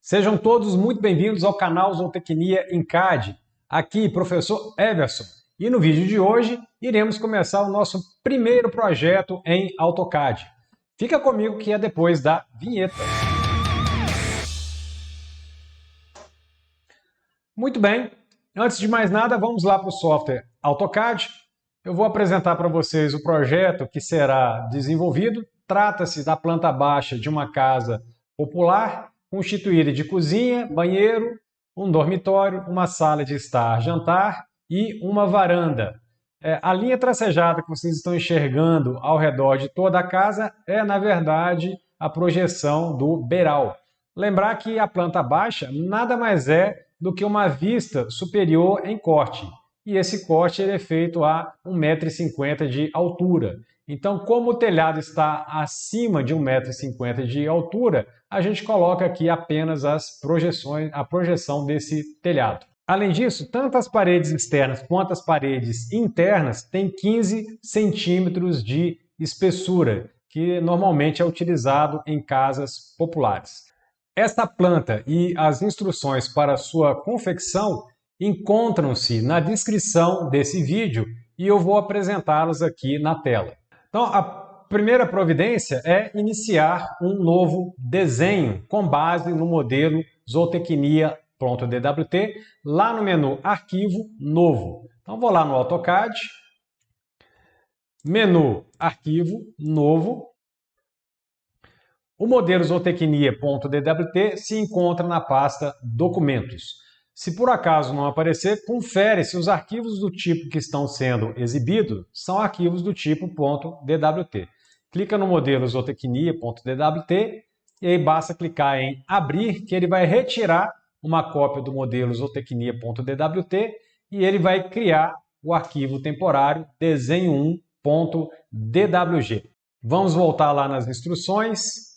Sejam todos muito bem-vindos ao canal Zootecnia em CAD. Aqui, professor Everson. E no vídeo de hoje, iremos começar o nosso primeiro projeto em AutoCAD. Fica comigo que é depois da vinheta. Muito bem, antes de mais nada, vamos lá para o software AutoCAD. Eu vou apresentar para vocês o projeto que será desenvolvido. Trata-se da planta baixa de uma casa popular, constituída de cozinha, banheiro, um dormitório, uma sala de estar, jantar e uma varanda. A linha tracejada que vocês estão enxergando ao redor de toda a casa é, na verdade, a projeção do beiral. Lembrar que a planta baixa nada mais é do que uma vista superior em corte. E esse corte ele é feito a 1,50 m de altura. Então, como o telhado está acima de 1,50 m de altura, a gente coloca aqui apenas a projeção desse telhado. Além disso, tanto as paredes externas quanto as paredes internas têm 15 centímetros de espessura, que normalmente é utilizado em casas populares. Esta planta e as instruções para sua confecção encontram-se na descrição desse vídeo e eu vou apresentá-los aqui na tela. Então, a primeira providência é iniciar um novo desenho com base no modelo Zootecnia.dwt, lá no menu Arquivo, Novo. Então, vou lá no AutoCAD, menu Arquivo, Novo. O modelo Zootecnia.dwt se encontra na pasta Documentos. Se por acaso não aparecer, confere se os arquivos do tipo que estão sendo exibidos são arquivos do tipo .dwt. Clica no modelo Zootecnia.dwt e aí basta clicar em Abrir, que ele vai retirar uma cópia do modelo Zootecnia.dwt e ele vai criar o arquivo temporário desenho1.dwg. Vamos voltar lá nas instruções.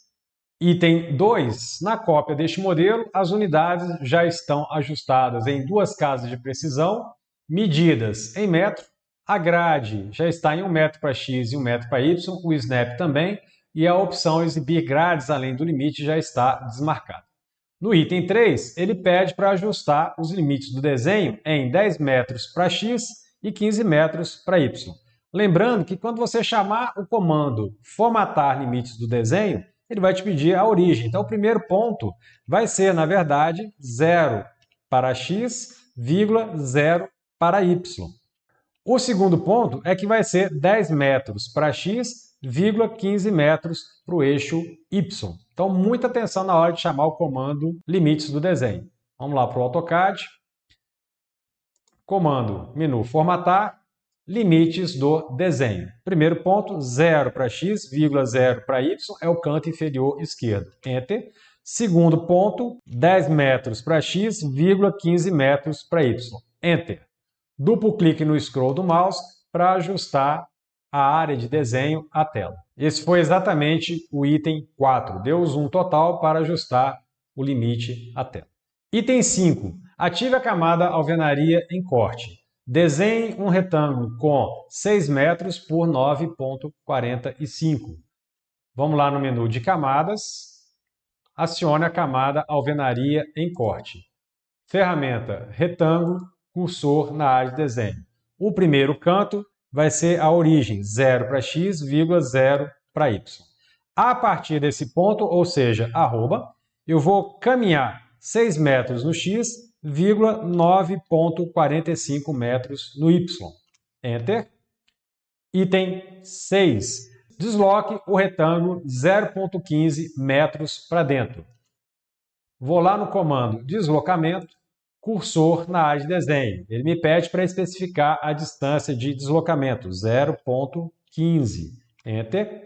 Item 2. Na cópia deste modelo, as unidades já estão ajustadas em duas casas de precisão, medidas em metro, a grade já está em 1 metro para X e 1 metro para Y, o snap também, e a opção exibir grades além do limite já está desmarcada. No item 3, ele pede para ajustar os limites do desenho em 10 metros para X e 15 metros para Y. Lembrando que quando você chamar o comando formatar limites do desenho, ele vai te pedir a origem. Então, o primeiro ponto vai ser, na verdade, 0 para x, 0 para y. O segundo ponto é que vai ser 10 metros para x, 15 metros para o eixo y. Então, muita atenção na hora de chamar o comando limites do desenho. Vamos lá para o AutoCAD. Comando, menu formatar. Limites do desenho. Primeiro ponto, 0 para x, 0 para y, é o canto inferior esquerdo. Enter. Segundo ponto, 10 metros para x, 15 metros para y. Enter. Duplo clique no scroll do mouse para ajustar a área de desenho à tela. Esse foi exatamente o item 4. Deu zoom total para ajustar o limite à tela. Item 5. Ative a camada alvenaria em corte. Desenhe um retângulo com 6 metros por 9,45. Vamos lá no menu de camadas. Acione a camada alvenaria em corte. Ferramenta retângulo, cursor na área de desenho. O primeiro canto vai ser a origem, 0 para x, 0 para y. A partir desse ponto, ou seja, arroba, eu vou caminhar 6 metros no x, 9,45 metros no y. Enter. Item 6. Desloque o retângulo 0,15 metros para dentro. Vou lá no comando deslocamento, cursor na área de desenho. Ele me pede para especificar a distância de deslocamento, 0,15. Enter.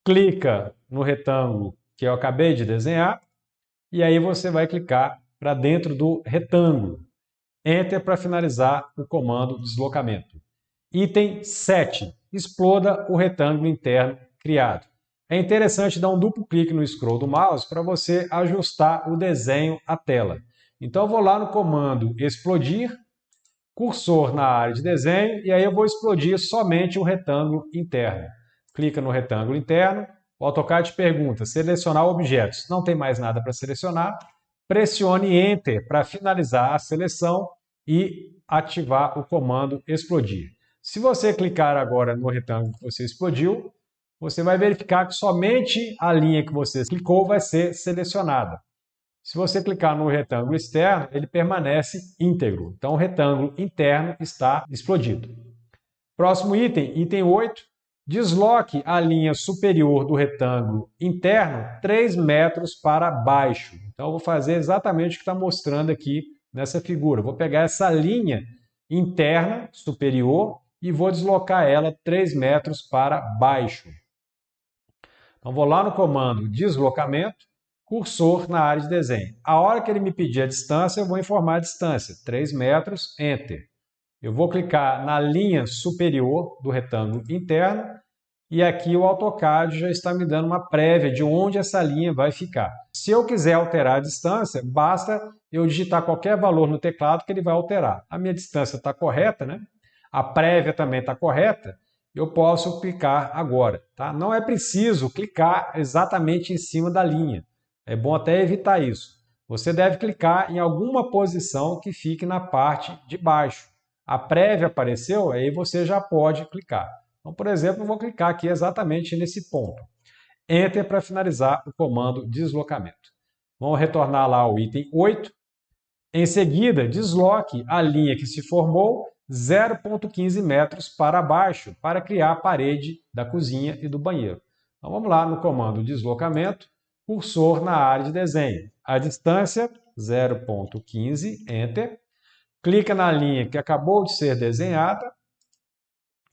Clica no retângulo que eu acabei de desenhar e aí você vai clicar para dentro do retângulo. Enter para finalizar o comando deslocamento. Item 7. Exploda o retângulo interno criado. É interessante dar um duplo clique no scroll do mouse para você ajustar o desenho à tela. Então, eu vou lá no comando explodir, cursor na área de desenho, e aí eu vou explodir somente o retângulo interno. Clica no retângulo interno, o AutoCAD pergunta, selecionar objetos. Não tem mais nada para selecionar. pressione Enter para finalizar a seleção e ativar o comando explodir. Se você clicar agora no retângulo que você explodiu, você vai verificar que somente a linha que você clicou vai ser selecionada. Se você clicar no retângulo externo, ele permanece íntegro. Então, o retângulo interno está explodido. Próximo item, item 8. Desloque a linha superior do retângulo interno 3 metros para baixo. Então, eu vou fazer exatamente o que está mostrando aqui nessa figura. Vou pegar essa linha interna superior e vou deslocar ela 3 metros para baixo. Então, vou lá no comando deslocamento, cursor na área de desenho. A hora que ele me pedir a distância, eu vou informar a distância, 3 metros, Enter. Eu vou clicar na linha superior do retângulo interno e aqui o AutoCAD já está me dando uma prévia de onde essa linha vai ficar. Se eu quiser alterar a distância, basta eu digitar qualquer valor no teclado que ele vai alterar. A minha distância está correta, né? A prévia também está correta. Eu posso clicar agora. Tá? Não é preciso clicar exatamente em cima da linha. É bom até evitar isso. Você deve clicar em alguma posição que fique na parte de baixo. A prévia apareceu, aí você já pode clicar. Então, por exemplo, eu vou clicar aqui exatamente nesse ponto. Enter para finalizar o comando deslocamento. Vamos retornar lá ao item 8. Em seguida, desloque a linha que se formou 0,15 metros para baixo para criar a parede da cozinha e do banheiro. Então, vamos lá no comando deslocamento, cursor na área de desenho. A distância, 0,15, Enter. Clica na linha que acabou de ser desenhada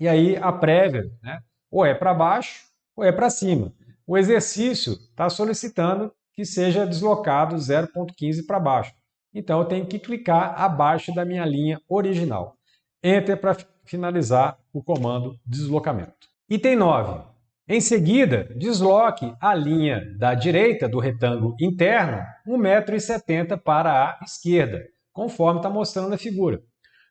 e aí a prévia, né? Ou é para baixo ou é para cima. O exercício está solicitando que seja deslocado 0,15 para baixo. Então eu tenho que clicar abaixo da minha linha original. Enter para finalizar o comando deslocamento. Item 9. Em seguida, desloque a linha da direita do retângulo interno 1,70 m para a esquerda, conforme está mostrando na figura.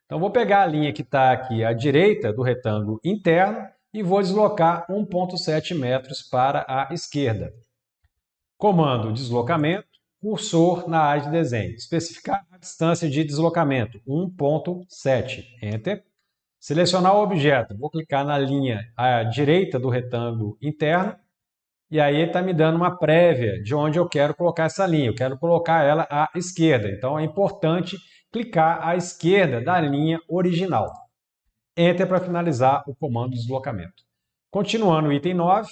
Então, vou pegar a linha que está aqui à direita do retângulo interno e vou deslocar 1,7 metros para a esquerda. Comando deslocamento, cursor na área de desenho. Especificar a distância de deslocamento, 1,7. Enter. Selecionar o objeto. Vou clicar na linha à direita do retângulo interno e aí ele está me dando uma prévia de onde eu quero colocar essa linha. Eu quero colocar ela à esquerda. Então, é importante clicar à esquerda da linha original. Enter para finalizar o comando de deslocamento. Continuando o item 9,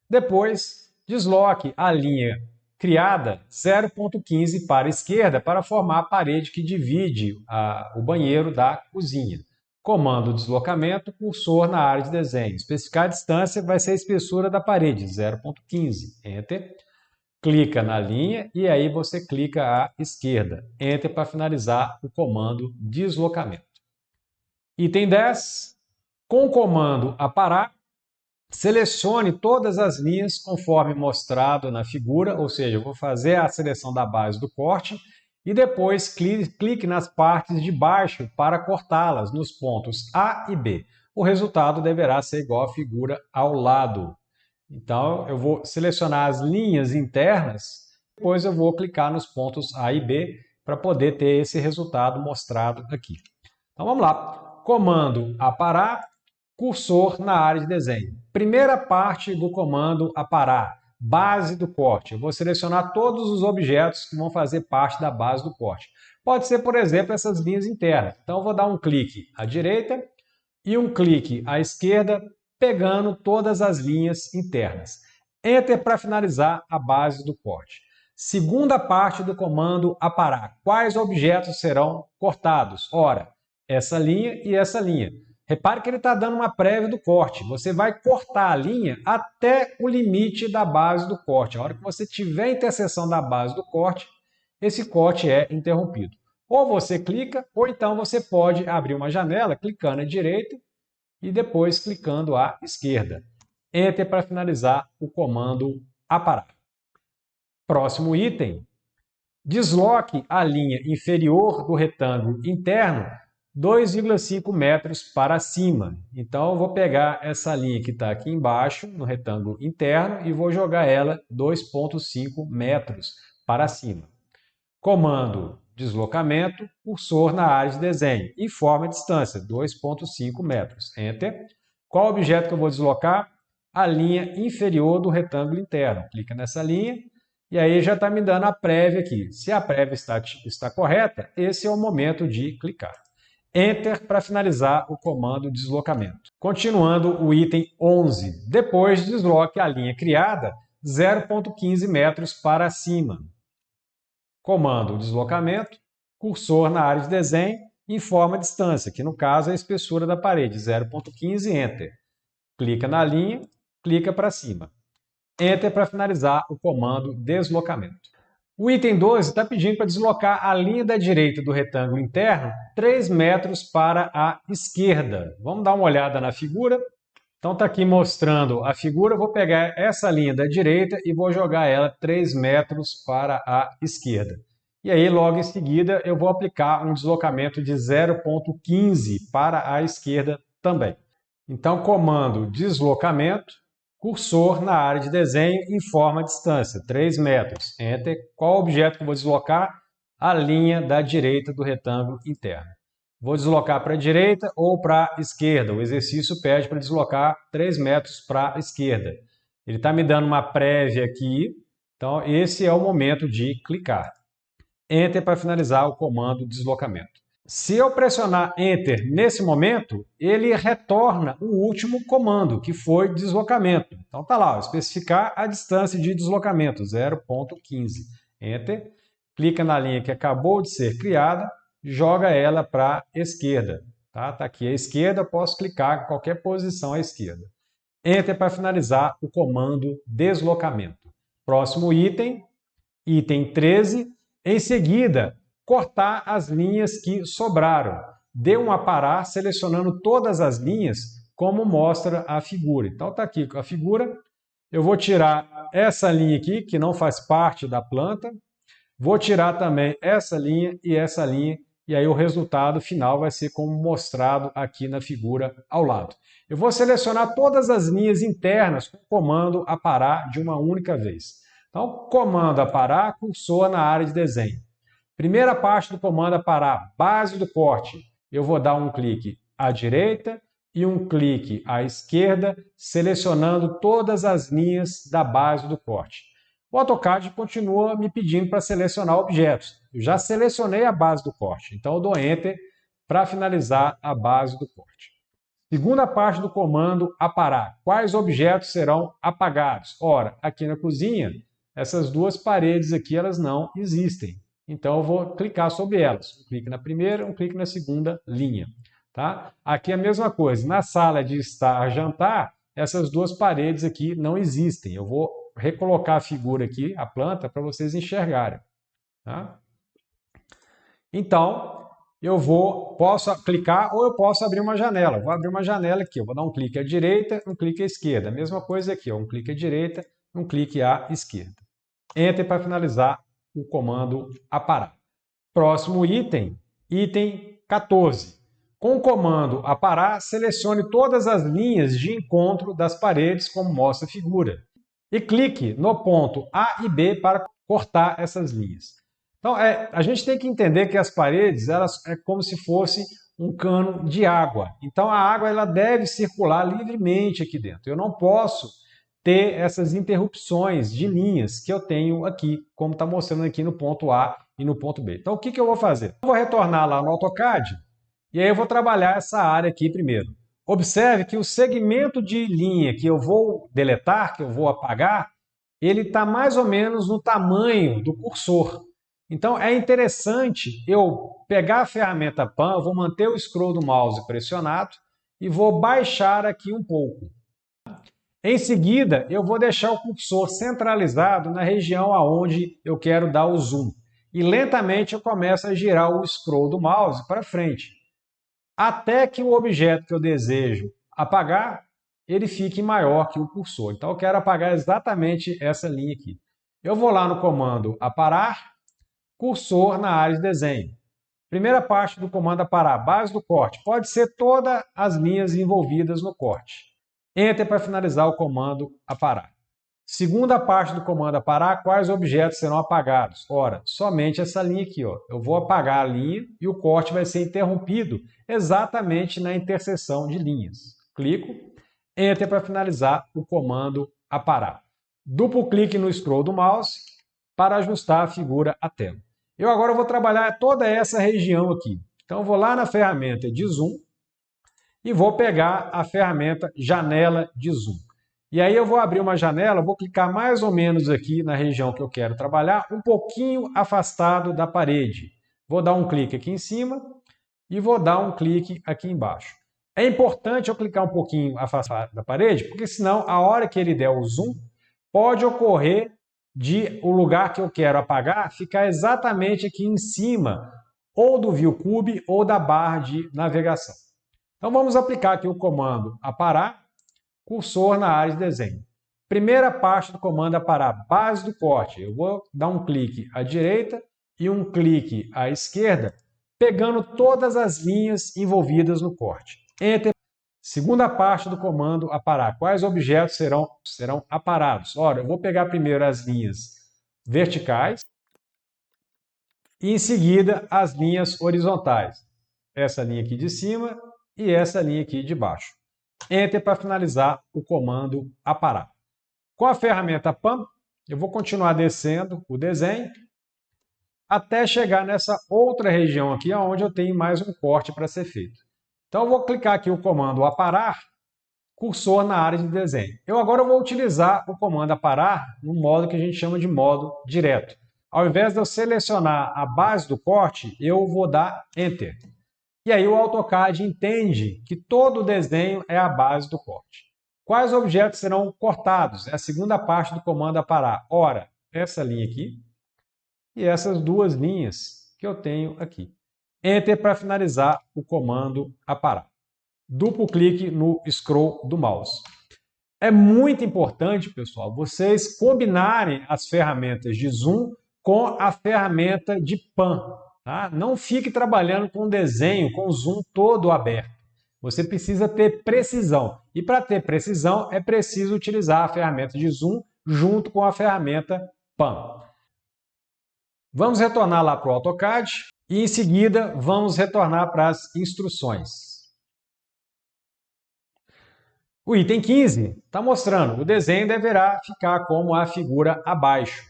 depois desloque a linha criada 0,15 para a esquerda para formar a parede que divide o banheiro da cozinha. Comando deslocamento, cursor na área de desenho. Especificar a distância vai ser a espessura da parede, 0,15. Enter. Clica na linha e aí você clica à esquerda. Enter para finalizar o comando deslocamento. Item 10. Com o comando aparar, selecione todas as linhas conforme mostrado na figura, ou seja, eu vou fazer a seleção da base do corte e depois clique nas partes de baixo para cortá-las nos pontos A e B. O resultado deverá ser igual à figura ao lado. Então, eu vou selecionar as linhas internas, depois eu vou clicar nos pontos A e B para poder ter esse resultado mostrado aqui. Então, vamos lá. Comando aparar, cursor na área de desenho. Primeira parte do comando aparar, base do corte. Eu vou selecionar todos os objetos que vão fazer parte da base do corte. Pode ser, por exemplo, essas linhas internas. Então, eu vou dar um clique à direita e um clique à esquerda, pegando todas as linhas internas. Enter para finalizar a base do corte. Segunda parte do comando aparar. Quais objetos serão cortados? Ora, essa linha e essa linha. Repare que ele está dando uma prévia do corte. Você vai cortar a linha até o limite da base do corte. A hora que você tiver a interseção da base do corte, esse corte é interrompido. Ou você clica, ou então você pode abrir uma janela clicando à direita e depois clicando à esquerda. Enter para finalizar o comando aparar. Próximo item. Desloque a linha inferior do retângulo interno 2,5 metros para cima. Então, eu vou pegar essa linha que está aqui embaixo, no retângulo interno, e vou jogar ela 2,5 metros para cima. comando deslocamento, cursor na área de desenho, informa a distância, 2,5 metros. Enter. Qual objeto que eu vou deslocar? A linha inferior do retângulo interno. Clica nessa linha e aí já está me dando a prévia aqui. Se a prévia está correta, esse é o momento de clicar. Enter para finalizar o comando deslocamento. Continuando o item 11. Depois desloque a linha criada 0,15 metros para cima. Comando deslocamento, cursor na área de desenho, informa a distância, que no caso é a espessura da parede, 0,15, Enter. Clica na linha, clica para cima. Enter para finalizar o comando deslocamento. O item 12 está pedindo para deslocar a linha da direita do retângulo interno 3 metros para a esquerda. Vamos dar uma olhada na figura. Então está aqui mostrando a figura, eu vou pegar essa linha da direita e vou jogar ela 3 metros para a esquerda. E aí, logo em seguida, eu vou aplicar um deslocamento de 0,15 para a esquerda também. Então, comando deslocamento, cursor na área de desenho, informa a distância, 3 metros. Enter. Qual objeto que eu vou deslocar? A linha da direita do retângulo interno. Vou deslocar para a direita ou para a esquerda. O exercício pede para deslocar 3 metros para a esquerda. Ele está me dando uma prévia aqui, então esse é o momento de clicar. Enter para finalizar o comando deslocamento. Se eu pressionar Enter nesse momento, ele retorna o último comando, que foi deslocamento. Então está lá, especificar a distância de deslocamento, 0,15. Enter, clica na linha que acabou de ser criada, joga ela para a esquerda. Tá aqui à esquerda, posso clicar em qualquer posição à esquerda. Enter para finalizar o comando deslocamento. Próximo item, item 13. Em seguida, cortar as linhas que sobraram. Dê um aparar selecionando todas as linhas, como mostra a figura. Então está aqui a figura. Eu vou tirar essa linha aqui, que não faz parte da planta. Vou tirar também essa linha, e aí o resultado final vai ser como mostrado aqui na figura ao lado. Eu vou selecionar todas as linhas internas com o comando aparar de uma única vez. Então, comando aparar, cursor na área de desenho. Primeira parte do comando aparar, base do corte. Eu vou dar um clique à direita e um clique à esquerda, selecionando todas as linhas da base do corte. O AutoCAD continua me pedindo para selecionar objetos. Eu já selecionei a base do corte, então eu dou Enter para finalizar a base do corte. Segunda parte do comando aparar. Quais objetos serão apagados? Ora, aqui na cozinha, essas duas paredes aqui elas não existem. Então eu vou clicar sobre elas. Um clique na primeira, um clique na segunda linha. Tá? Aqui é a mesma coisa. Na sala de estar jantar, essas duas paredes aqui não existem. Eu vou recolocar a figura aqui, a planta, para vocês enxergarem. Tá? Então, posso clicar ou eu posso abrir uma janela. Vou abrir uma janela aqui. Eu vou dar um clique à direita, um clique à esquerda. A mesma coisa aqui, ó, um clique à direita, um clique à esquerda. Enter para finalizar o comando aparar. Próximo item, item 14. Com o comando aparar, selecione todas as linhas de encontro das paredes, como mostra a figura. E clique no ponto A e B para cortar essas linhas. Então, a gente tem que entender que as paredes elas é como se fosse um cano de água. Então, a água ela deve circular livremente aqui dentro. Eu não posso ter essas interrupções de linhas que eu tenho aqui, como está mostrando aqui no ponto A e no ponto B. Então, o que eu vou fazer? Eu vou retornar lá no AutoCAD e aí eu vou trabalhar essa área aqui primeiro. Observe que o segmento de linha que eu vou deletar, que eu vou apagar, ele está mais ou menos no tamanho do cursor. Então, é interessante eu pegar a ferramenta Pan, eu vou manter o scroll do mouse pressionado e vou baixar aqui um pouco. Em seguida, eu vou deixar o cursor centralizado na região aonde eu quero dar o zoom. E lentamente eu começo a girar o scroll do mouse para frente, até que o objeto que eu desejo apagar, ele fique maior que o cursor. Então eu quero apagar exatamente essa linha aqui. Eu vou lá no comando aparar, cursor na área de desenho. Primeira parte do comando aparar, base do corte. Pode ser todas as linhas envolvidas no corte. Enter para finalizar o comando aparar. Segunda parte do comando aparar, quais objetos serão apagados? Ora, somente essa linha aqui, ó. Eu vou apagar a linha e o corte vai ser interrompido exatamente na interseção de linhas. Clico, Enter para finalizar o comando aparar. Duplo clique no scroll do mouse para ajustar a figura à tela. Eu agora vou trabalhar toda essa região aqui. Então, eu vou lá na ferramenta de zoom e vou pegar a ferramenta janela de zoom. E aí eu vou abrir uma janela, vou clicar mais ou menos aqui na região que eu quero trabalhar, um pouquinho afastado da parede. Vou dar um clique aqui em cima e vou dar um clique aqui embaixo. É importante eu clicar um pouquinho afastado da parede, porque senão, a hora que ele der o zoom, pode ocorrer de o lugar que eu quero apagar ficar exatamente aqui em cima, ou do ViewCube ou da barra de navegação. Então vamos aplicar aqui o comando aparar, cursor na área de desenho. Primeira parte do comando aparar, base do corte. Eu vou dar um clique à direita e um clique à esquerda, pegando todas as linhas envolvidas no corte. Enter. Segunda parte do comando aparar. Quais objetos serão aparados? Ora, eu vou pegar primeiro as linhas verticais e em seguida as linhas horizontais. Essa linha aqui de cima e essa linha aqui de baixo. Enter para finalizar o comando aparar. Com a ferramenta PAN, eu vou continuar descendo o desenho até chegar nessa outra região aqui, onde eu tenho mais um corte para ser feito. Então, eu vou clicar aqui o comando aparar, cursor na área de desenho. Eu agora vou utilizar o comando aparar no modo que a gente chama de modo direto. Ao invés de eu selecionar a base do corte, eu vou dar Enter. E aí o AutoCAD entende que todo o desenho é a base do corte. Quais objetos serão cortados? É a segunda parte do comando aparar. Ora, essa linha aqui e essas duas linhas que eu tenho aqui. Enter para finalizar o comando aparar. Duplo clique no scroll do mouse. É muito importante, pessoal, vocês combinarem as ferramentas de zoom com a ferramenta de pan. Tá? Não fique trabalhando com desenho, com o zoom todo aberto. Você precisa ter precisão. E para ter precisão, é preciso utilizar a ferramenta de zoom junto com a ferramenta pan. Vamos retornar lá para o AutoCAD e, em seguida, vamos retornar para as instruções. O item 15 está mostrando, o desenho deverá ficar como a figura abaixo.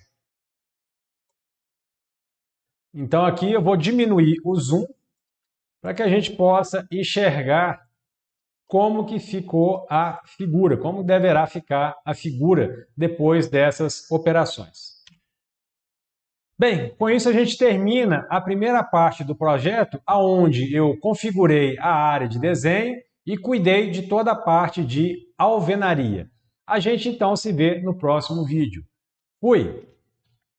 Então aqui eu vou diminuir o zoom para que a gente possa enxergar como que ficou a figura, como deverá ficar a figura depois dessas operações. Bem, com isso a gente termina a primeira parte do projeto, onde eu configurei a área de desenho e cuidei de toda a parte de alvenaria. A gente então se vê no próximo vídeo. Fui!